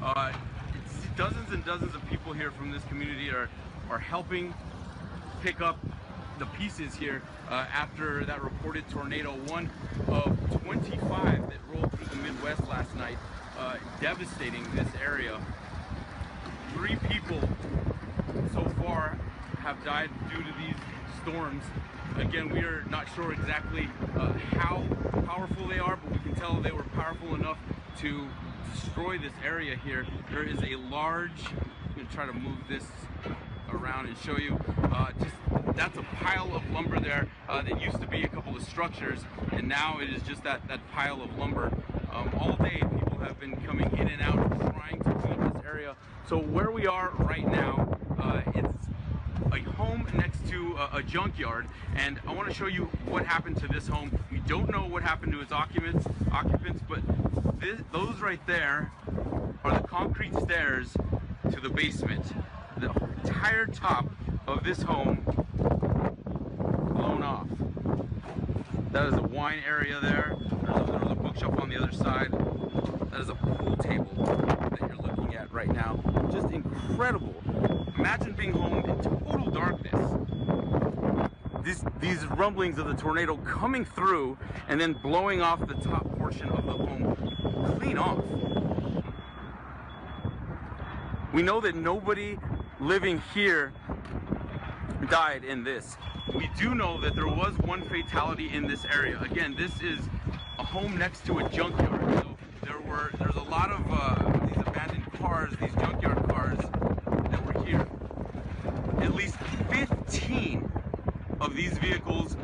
It's dozens and dozens of people here from this community are helping pick up the pieces here after that reported tornado, one of 25 that rolled through the Midwest last night, devastating this area. 3 people so far have died due to these storms. Again, we are not sure exactly how powerful they are, but we can tell they were powerful enough to destroy this area here. There is a large, I'm going to try to move this around and show you, that's a pile of lumber there that used to be a couple of structures, and now it is just that pile of lumber. All day people have been coming in and out trying to clean up this area. So where we are right now, it's a home next to a junkyard, and I want to show you what happened to this home. We don't know what happened to its occupants, but those right there are the concrete stairs to the basement. The entire top of this home blown off. That is a wine area there. There's a bookshelf on the other side. That is a pool table that you're looking at right now. Just incredible. Imagine being home in total darkness. These rumblings of the tornado coming through and then blowing off the top portion of the home clean off. We know that nobody living here died in this. We do know that there was one fatality in this area. Again, this is a home next to a junkyard. So there's a lot of these abandoned cars, these junkyard cars that were here. At least 15 of these vehicles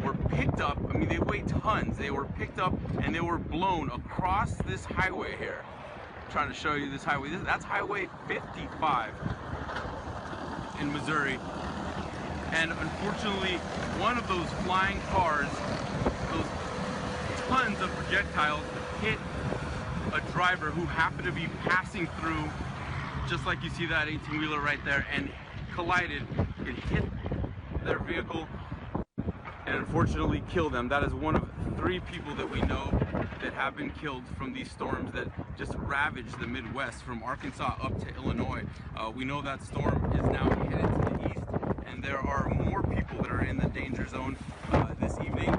were picked up. I mean, they weigh tons. They were picked up and they were blown across this highway here. I'm trying to show you this highway. That's Highway 55 in Missouri. And unfortunately, one of those flying cars, those tons of projectiles, hit a driver who happened to be passing through, just like you see that 18-wheeler right there, and collided. It hit their vehicle and unfortunately killed them. That is one of 3 people that we know that have been killed from these storms that just ravaged the Midwest from Arkansas up to Illinois. We know that storm is now headed to the east, and there are more people that are in the danger zone this evening,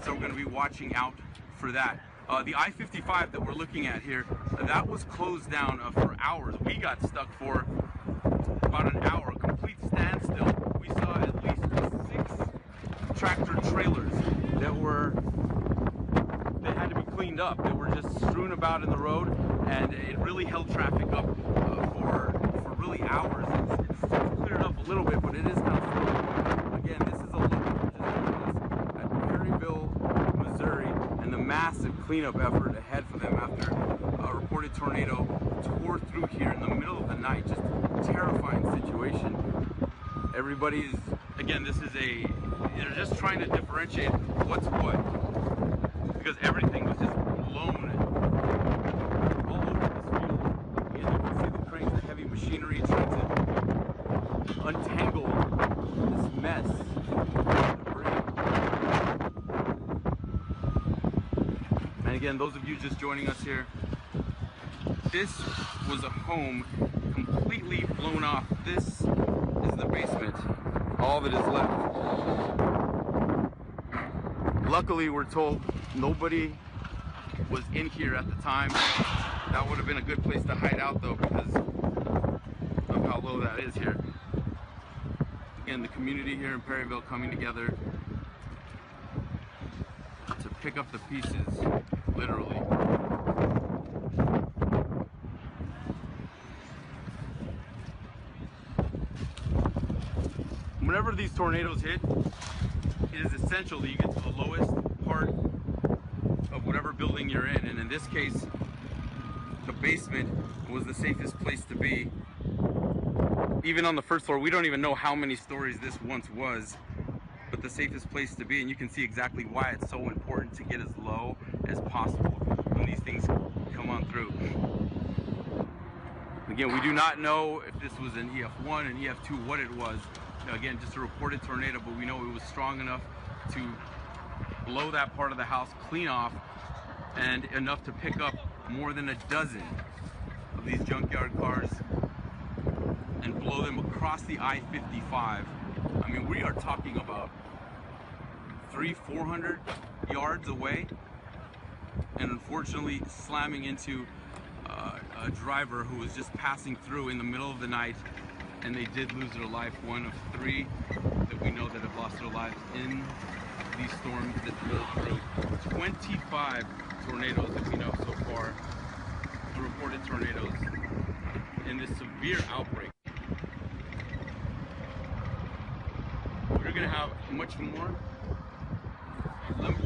so we're going to be watching out for that. The I-55 that we're looking at here, that was closed down for hours. We got stuck for about an hour, a complete standstill. We saw at least 6 tractor trailers that had to be cleaned up. They were just strewn about in the road, and it really held traffic up for really hours. It's cleared up a little bit, but it is kind of slow. Again, this is a look at Perryville, Missouri, and the massive cleanup effort ahead for them after a reported tornado tore through here in the middle of the night. Just a terrifying situation. Everybody's, again, they're just trying to differentiate what's what, because everything was just blown all over this field. Again, you can see the cranes, the heavy machinery trying to untangle this mess of debris. And again, those of you just joining us here, this was a home completely blown off. This is the basement, all that is left. Luckily, we're told nobody was in here at the time. That would have been a good place to hide out though, because of how low that is here. Again, the community here in Perryville coming together to pick up the pieces, literally. Whenever these tornadoes hit, it is essential that you get to the lowest part of whatever building you're in. And in this case, the basement was the safest place to be. Even on the first floor, we don't even know how many stories this once was, but the safest place to be. And you can see exactly why it's so important to get as low as possible when these things come on through. Again, we do not know if this was an EF1, an EF2, what it was. Again, just a reported tornado, but we know it was strong enough to blow that part of the house clean off, and enough to pick up more than a dozen of these junkyard cars and blow them across the I-55. I mean, we are talking about 300-400 yards away, and unfortunately slamming into a driver who was just passing through in the middle of the night, and they did lose their life. One of 3 that we know that have lost their lives in these storms that blew through. 25 tornadoes that we know so far, reported tornadoes in this severe outbreak. We're gonna have much more. Let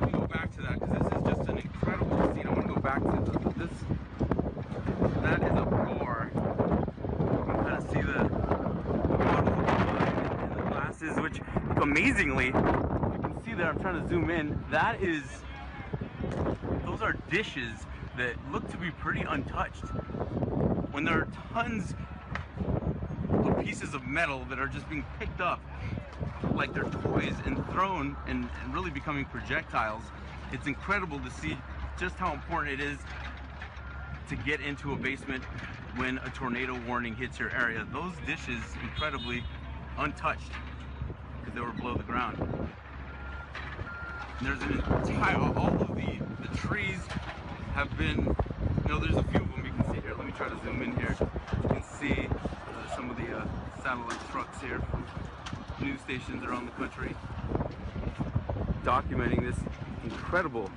me go back to that, because this is just an incredible scene. I want to go back to this. That is a bar. You can kind of see the bottles of wine and the glasses, which amazingly, you can see there, I'm trying to zoom in, those are dishes that look to be pretty untouched. When there are tons of pieces of metal that are just being picked up like they're toys and thrown and really becoming projectiles, it's incredible to see just how important it is to get into a basement when a tornado warning hits your area. Those dishes, incredibly untouched, because they were below the ground. And there's an entire, all of the trees have been, there's a few of them you can see here. Let me try to zoom in here. You can see some of the satellite trucks here from news stations around the country documenting this incredible